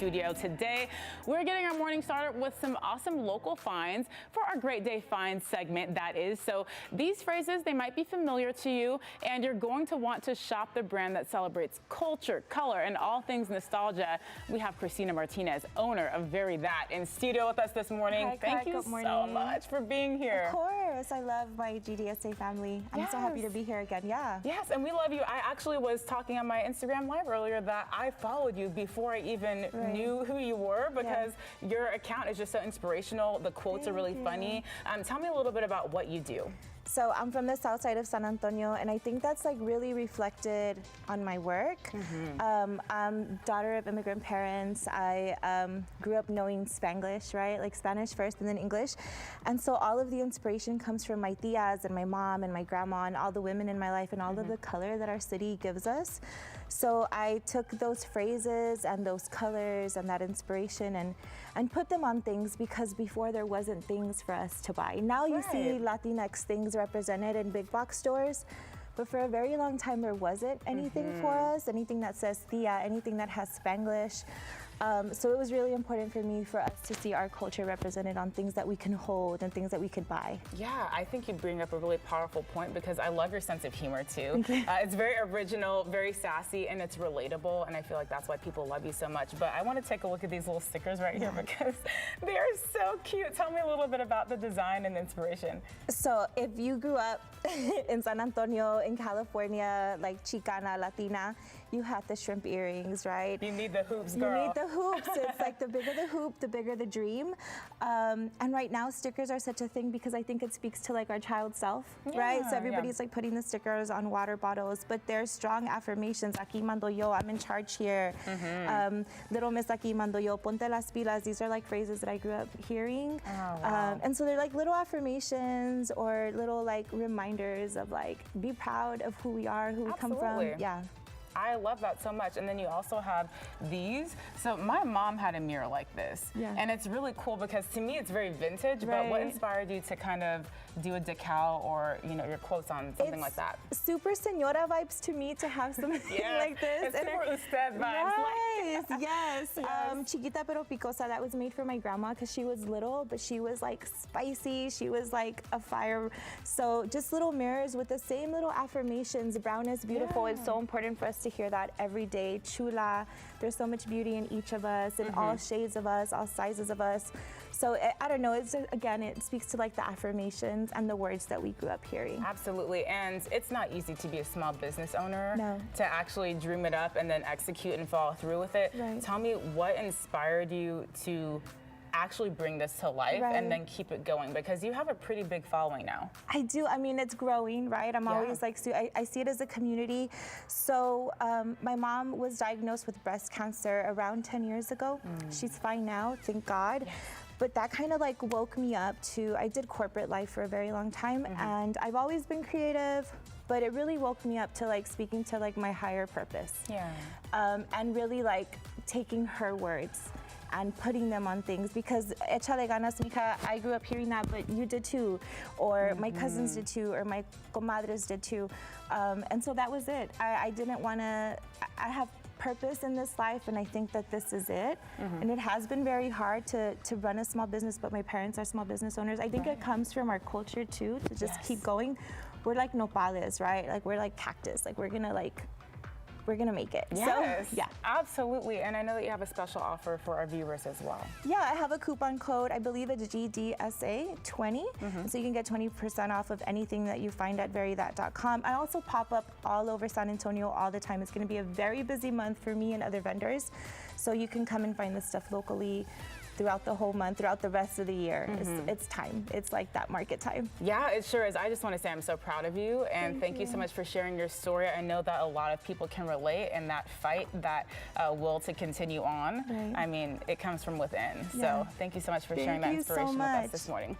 studio. Today, we're getting our morning started with some awesome local finds for our Great Day Finds segment, that is. So these phrases, they might be familiar to you, and you're going to want to shop the brand that celebrates culture, color, and all things nostalgia. We have Christina Martinez, owner of Very That, in studio with us this morning. Hi, Thank you so much for being here. Of course. I love my GDSA family. I'm so happy to be here again. Yeah. Yes, and we love you. I actually was talking on my Instagram Live earlier that I followed you before I even knew who you were, because your account is just so inspirational. The quotes are really funny. Tell me a little bit about what you do. So I'm from the south side of San Antonio, and I think that's like really reflected on my work. I'm daughter of immigrant parents. I grew up knowing Spanglish, right? Like Spanish first and then English. And so all of the inspiration comes from my tias and my mom and my grandma and all the women in my life and all of the color that our city gives us. So I took those phrases and those colors and that inspiration and put them on things, because before there wasn't things for us to buy. Now you see Latinx things represented in big box stores, but for a very long time there wasn't anything for us, anything that says tia, anything that has Spanglish. So it was really important for me for us to see our culture represented on things that we can hold and things that we could buy. Yeah, I think you bring up a really powerful point, because I love your sense of humor too. It's very original, very sassy, and it's relatable, and I feel like that's why people love you so much. But I want to take a look at these little stickers right here, because they are so cute. Tell me a little bit about the design and inspiration. So if you grew up in San Antonio, in California, like Chicana, Latina, you had the shrimp earrings, right? You need the hoops, girl. You need the hoops. It's like the bigger the hoop, the bigger the dream. And right now, stickers are such a thing, because I think it speaks to like our child self, right? So everybody's like putting the stickers on water bottles, but there's strong affirmations. Aquí mando yo, I'm in charge here. Little Miss Aquí mando yo, ponte las pilas. These are like phrases that I grew up hearing. And so they're like little affirmations or little like reminders of like, be proud of who we are, who we come from. Yeah. I love that so much. And then you also have these. So my mom had a mirror like this. And it's really cool, because to me it's very vintage, but what inspired you to kind of do a decal or, you know, your quotes on something like that? Super senora vibes to me to have something like this. It's super usted vibes. Yes. Chiquita pero picosa, that was made for my grandma, because she was little, but she was like spicy. She was like a fire. So just little mirrors with the same little affirmations. Brown is beautiful. It's so important for us to hear that every day. Chula, there's so much beauty in each of us, in all shades of us, all sizes of us. So I don't know, it's again, it speaks to like the affirmations and the words that we grew up hearing. Absolutely, and it's not easy to be a small business owner, to actually dream it up and then execute and follow through with it. Tell me, what inspired you to actually bring this to life and then keep it going, because you have a pretty big following now. I do. I mean, it's growing, right? I'm always like, I see it as a community. So my mom was diagnosed with breast cancer around 10 years ago. She's fine now, thank God. But that kind of like woke me up to, I did corporate life for a very long time, and I've always been creative, but it really woke me up to like speaking to like my higher purpose. And really like taking her words and putting them on things, because échale ganas, mija, I grew up hearing that, but you did too, or my cousins did too, or my comadres did too. And so that was it. I didn't want to, I have purpose in this life, and I think that this is it. And it has been very hard to run a small business, but my parents are small business owners. I think it comes from our culture too, to just keep going. We're like nopales, right? Like we're like cactus, like we're gonna make it. Yes, so, yeah. Absolutely. And I know that you have a special offer for our viewers as well. Yeah, I have a coupon code. I believe it's GDSA20. So you can get 20% off of anything that you find at verythat.com. I also pop up all over San Antonio all the time. It's going to be a very busy month for me and other vendors. So you can come and find this stuff locally throughout the whole month, throughout the rest of the year. It's time. It's like that market time. Yeah, it sure is. I just want to say I'm so proud of you, and thank you so much for sharing your story. I know that a lot of people can relate in that fight, that will to continue on. I mean, it comes from within. So thank you so much for sharing that inspiration with us this morning.